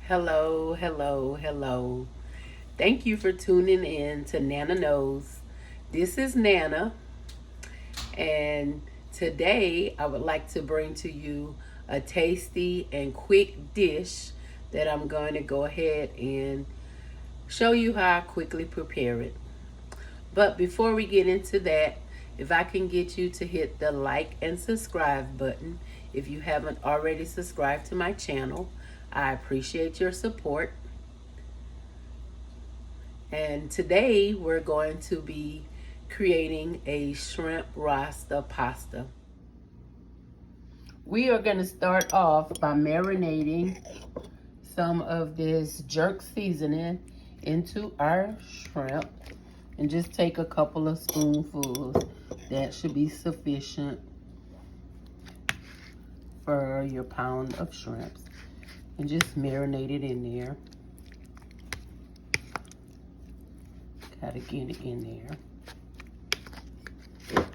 Hello, hello, hello. Thank you for tuning in to Nana Knows. This is Nana, and today I would like to bring to you a tasty and quick dish that I'm going to go ahead and show you how I quickly prepare it. But before we get into that, if I can get you to hit the like and subscribe button if you haven't already subscribed to my channel, I appreciate your support. And today we're going to be creating a shrimp Rasta pasta. We are going to start off by marinating some of this jerk seasoning into our shrimp, and just take a couple of spoonfuls. That should be sufficient for your pound of shrimps, and just marinate it in there. Gotta get it in there.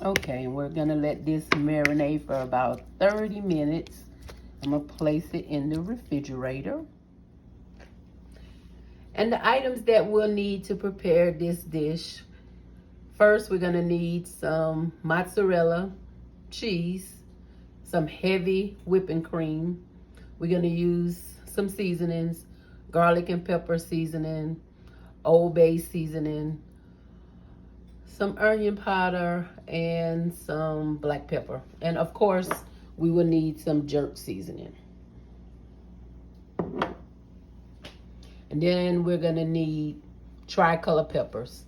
Okay, and we're gonna let this marinate for about 30 minutes. I'm gonna place it in the refrigerator. And the items that we'll need to prepare this dish: first, we're gonna need some mozzarella cheese, some heavy whipping cream. We're gonna use some seasonings: garlic and pepper seasoning, Old Bay seasoning, some onion powder, and some black pepper. And of course, we will need some jerk seasoning. And then we're gonna need tricolor peppers.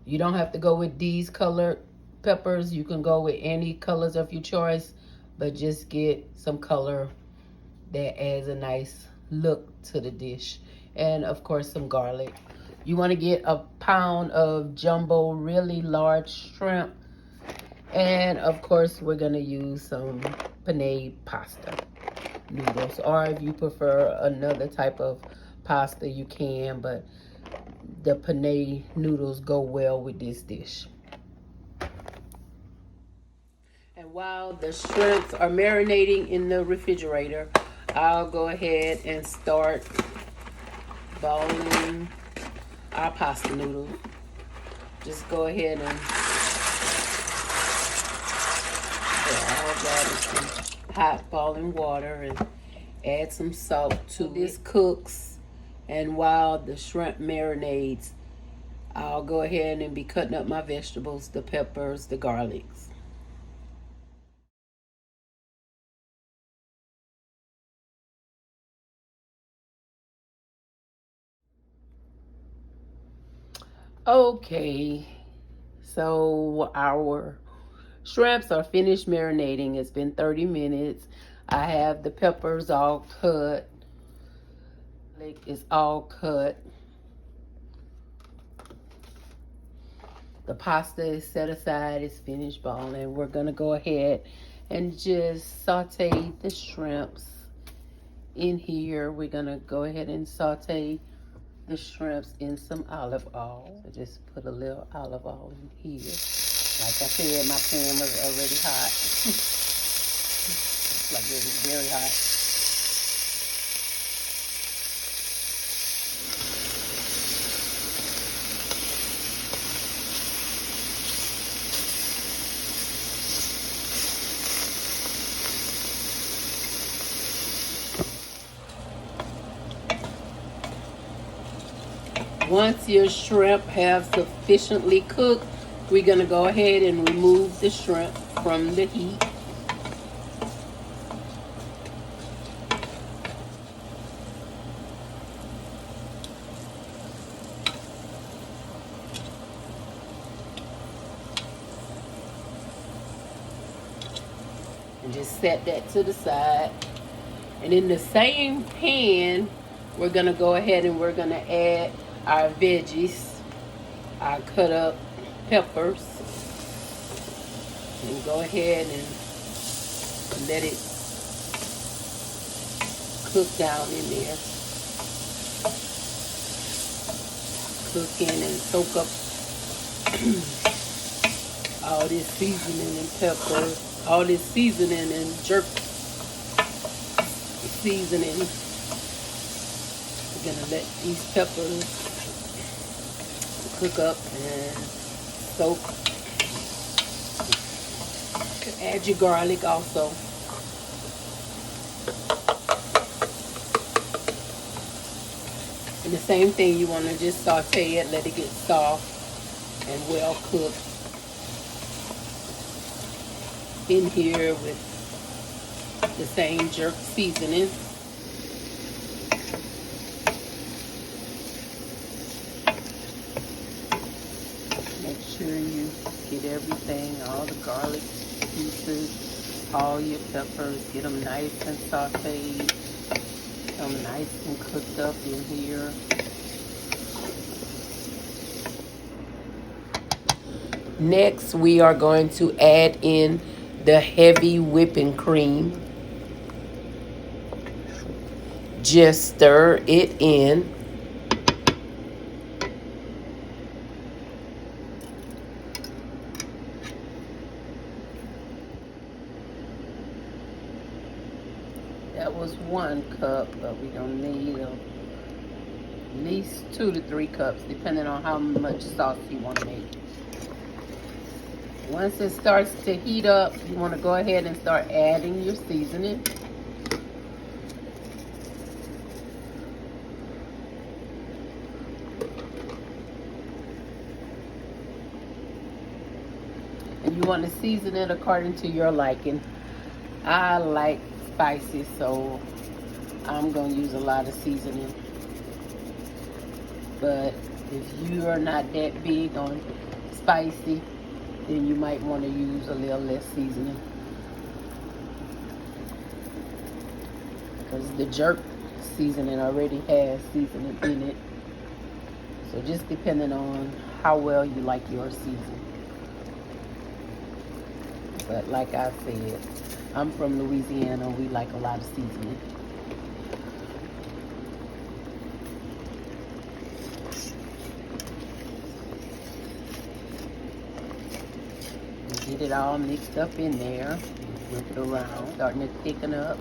You don't have to go with these colored peppers. You can go with any colors of your choice, but just get some color that adds a nice look to the dish. And of course, some garlic. You want to get a pound of jumbo, really large shrimp. And of course, we're gonna use some penne pasta noodles, or if you prefer another type of pasta, you can, but the penne noodles go well with this dish. And while the shrimps are marinating in the refrigerator, I'll go ahead and start boiling our pasta noodles. Just go ahead and put all that in some hot boiling water and add some salt to this cooks. And while the shrimp marinates, I'll go ahead and be cutting up my vegetables, the peppers, the garlics. Okay, so our shrimps are finished marinating. It's been 30 minutes. I have the peppers all cut. It's all cut. The pasta is set aside. It's finished boiling. We're gonna go ahead and just saute the shrimps in here. We're gonna go ahead and saute the shrimps in some olive oil. So just put a little olive oil in here. Like I said, my pan was already hot. It's like it was very hot. Once your shrimp have sufficiently cooked, we're gonna go ahead and remove the shrimp from the heat. And just set that to the side. And in the same pan, we're gonna go ahead and we're gonna add our veggies, our cut up peppers, and go ahead and let it cook down in there. Cook in and soak up all this seasoning and pepper, all this seasoning and jerk seasoning. We're gonna let these peppers cook up and soak. You can add your garlic also. And the same thing, you want to just saute it, let it get soft and well cooked. In here with the same jerk seasoning. Make sure you get everything, all the garlic pieces, all your peppers, get them nice and sauteed. Them nice and cooked up in here. Next, we are going to add in the heavy whipping cream. Just stir it in. That was 1 cup, but we're going to need at least 2 to 3 cups, depending on how much sauce you want to make. Once it starts to heat up, you want to go ahead and start adding your seasoning. And you want to season it according to your liking. I like spicy, so I'm going to use a lot of seasoning. But if you are not that big on spicy, then you might want to use a little less seasoning. Because the jerk seasoning already has seasoning in it. So just depending on how well you like your seasoning. But like I said, I'm from Louisiana. We like a lot of seasoning. Get it all mixed up in there. Flip it around, starting to thicken up.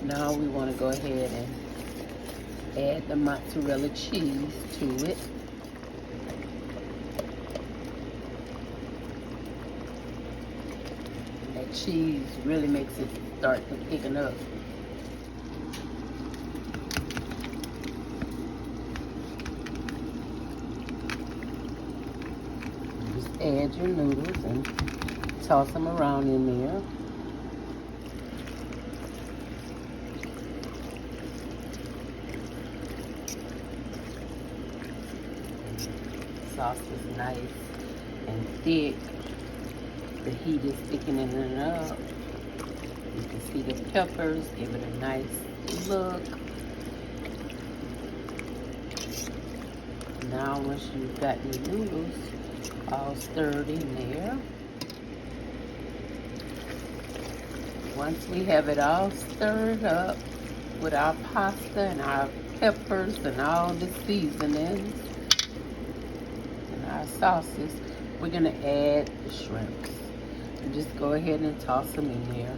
Now we want to go ahead and add the mozzarella cheese to it. That cheese really makes it start to thicken up. Add your noodles and toss them around in there. Sauce is nice and thick. The heat is thickening it up. You can see the peppers, give it a nice look. Now once you've got your noodles all stirred in there. Once we have it all stirred up with our pasta and our peppers and all the seasonings and our sauces, we're going to add the shrimps. And just go ahead and toss them in there.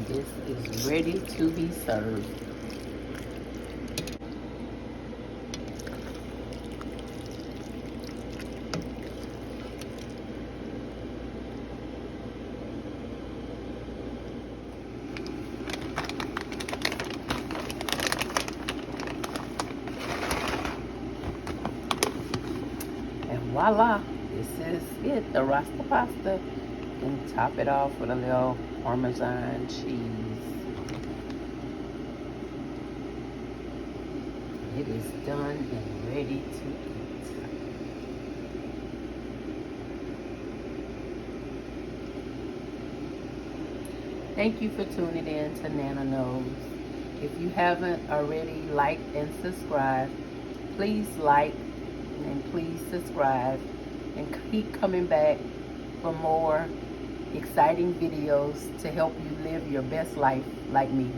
This is ready to be served. And voila, this is it, the Rasta Pasta. And top it off with a little Parmesan cheese. It is done and ready to eat. Thank you for tuning in to Nana Knows. If you haven't already liked and subscribed, please like and please subscribe and keep coming back for more exciting videos to help you live your best life like me.